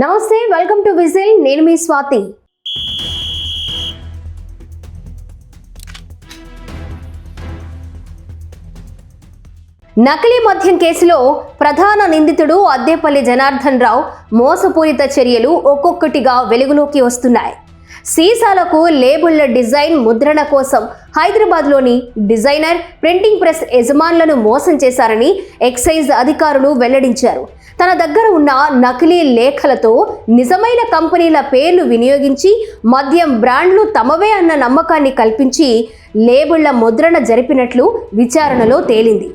నమస్తే, welcome to whistle. నేను మీ స్వాతి. నకిలీ మద్యం కేసులో ప్రధాన నిందితుడు అద్దేపల్లి జనార్దన్ రావు మోసపూరిత చర్యలు ఒక్కొక్కటిగా వెలుగులోకి వస్తున్నాయి. సీసాలకు లేబుళ్ల డిజైన్ ముద్రణ కోసం హైదరాబాద్లోని డిజైనర్ ప్రింటింగ్ ప్రెస్ యజమానులను మోసం చేశారని ఎక్సైజ్ అధికారులు వెల్లడించారు. తన దగ్గర ఉన్న నకిలీ లేఖలతో నిజమైన కంపెనీల పేర్లు వినియోగించి మద్యం బ్రాండ్లు తమవే అన్న నమ్మకాన్ని కల్పించి లేబుళ్ల ముద్రణ జరిపినట్లు విచారణలో తేలింది.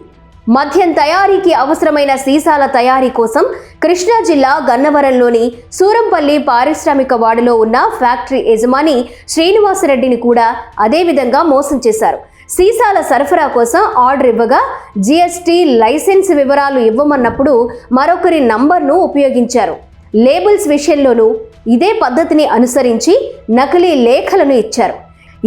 మద్యం తయారీకి అవసరమైన సీసాల తయారీ కోసం కృష్ణా జిల్లా గన్నవరంలోని సూరంపల్లి పారిశ్రామిక వాడలో ఉన్న ఫ్యాక్టరీ యజమాని శ్రీనివాసరెడ్డిని కూడా అదేవిధంగా మోసం చేశారు. సీసాల సరఫరా కోసం ఆర్డర్ ఇవ్వగా జిఎస్టీ లైసెన్స్ వివరాలు ఇవ్వమన్నప్పుడు మరొకరి నంబర్ను ఉపయోగించారు. లేబుల్స్ విషయంలోనూ ఇదే పద్ధతిని అనుసరించి నకిలీ లేఖలను ఇచ్చారు.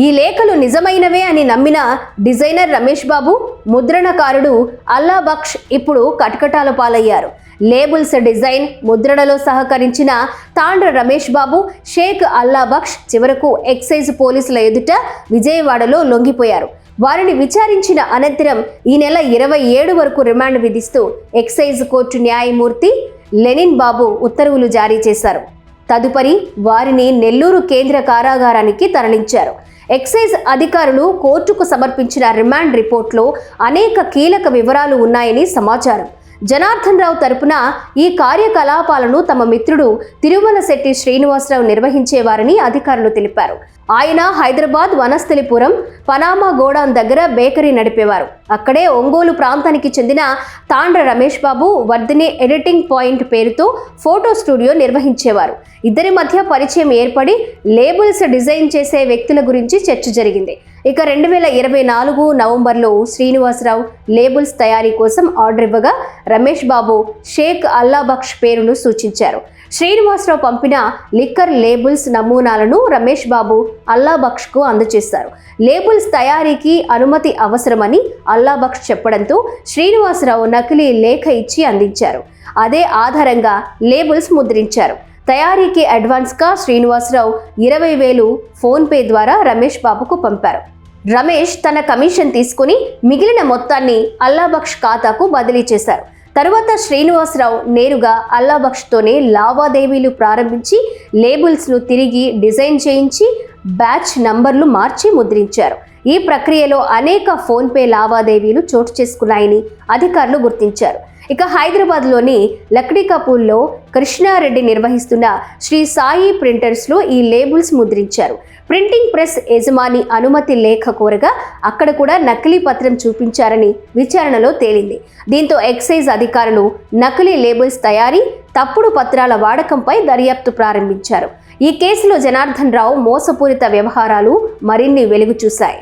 ఈ లేఖలు నిజమైనవే అని నమ్మిన డిజైనర్ రమేష్ బాబు, ముద్రణకారుడు అల్లా బక్ష్ ఇప్పుడు కటకటాల పాలయ్యారు. లేబుల్స్ డిజైన్ ముద్రణలో సహకరించిన తాండ్ర రమేష్ బాబు, షేక్ అల్లా బక్ష్ చివరకు ఎక్సైజ్ పోలీసుల ఎదుట విజయవాడలో లొంగిపోయారు. వారిని విచారించిన అనంతరం ఈ నెల 27 వరకు రిమాండ్ విధిస్తూ ఎక్సైజ్ కోర్టు న్యాయమూర్తి లెనిన్ బాబు ఉత్తర్వులు జారీ చేశారు. తదుపరి వారిని నెల్లూరు కేంద్ర కారాగారానికి తరలించారు. ఎక్సైజ్ అధికారులు కోర్టుకు సమర్పించిన రిమాండ్ రిపోర్ట్లో అనేక కీలక వివరాలు ఉన్నాయని సమాచారం. జనార్దన్ రావు తరపున ఈ కార్యకలాపాలను తమ మిత్రుడు తిరుమల శెట్టి శ్రీనివాసరావు నిర్వహించేవారని అధికారులు తెలిపారు. ఆయన హైదరాబాద్ వనస్థలిపురం పనామా గోడాన్ దగ్గర బేకరీ నడిపేవారు. అక్కడే ఒంగోలు ప్రాంతానికి చెందిన తాండ్ర రమేష్ బాబు వర్ధిని ఎడిటింగ్ పాయింట్ పేరుతో ఫోటో స్టూడియో నిర్వహించేవారు. ఇద్దరి మధ్య పరిచయం ఏర్పడి లేబుల్స్ డిజైన్ చేసే వ్యక్తుల గురించి చర్చ జరిగింది. ఇక 2024 నవంబర్లో శ్రీనివాసరావు లేబుల్స్ తయారీ కోసం ఆర్డర్ ఇవ్వగా రమేష్ బాబు, షేక్ అల్లా బక్ష్ పేరును సూచించారు. శ్రీనివాసరావు పంపిన లిక్కర్ లేబుల్స్ నమూనాలను రమేష్ బాబు అల్లా బక్ష్ కు అందజేశారు. లేబుల్స్ తయారీకి అనుమతి అవసరమని అల్లా బక్ష్ చెప్పడంతో శ్రీనివాసరావు నకిలీ లేఖ ఇచ్చి అందించారు. అదే ఆధారంగా లేబుల్స్ ముద్రించారు. తయారీకి అడ్వాన్స్గా శ్రీనివాసరావు 20,000 ఫోన్పే ద్వారా రమేష్ బాబుకు పంపారు. రమేష్ తన కమిషన్ తీసుకుని మిగిలిన మొత్తాన్ని అల్లా బక్ష్ ఖాతాకు బదిలీ చేశారు. తరువాత శ్రీనివాసరావు నేరుగా అల్లా బక్ష్తోనే లావాదేవీలు ప్రారంభించి లేబుల్స్ను తిరిగి డిజైన్ చేయించి బ్యాచ్ నంబర్లు మార్చి ముద్రించారు. ఈ ప్రక్రియలో అనేక ఫోన్పే లావాదేవీలు చోటు చేసుకున్నాయని అధికారులు గుర్తించారు. ఇక హైదరాబాద్లోని లక్డీకాపూర్లో కృష్ణారెడ్డి నిర్వహిస్తున్న శ్రీ సాయి ప్రింటర్స్లో ఈ లేబుల్స్ ముద్రించారు. ప్రింటింగ్ ప్రెస్ యజమాని అనుమతి లేఖ కోరగా అక్కడ కూడా నకిలీ పత్రం చూపించారని విచారణలో తేలింది. దీంతో ఎక్సైజ్ అధికారులు నకిలీ లేబుల్స్ తయారీ, తప్పుడు పత్రాల వాడకంపై దర్యాప్తు ప్రారంభించారు. ఈ కేసులో జనార్దన్ రావు మోసపూరిత వ్యవహారాలు మరిన్ని వెలుగు చూశాయి.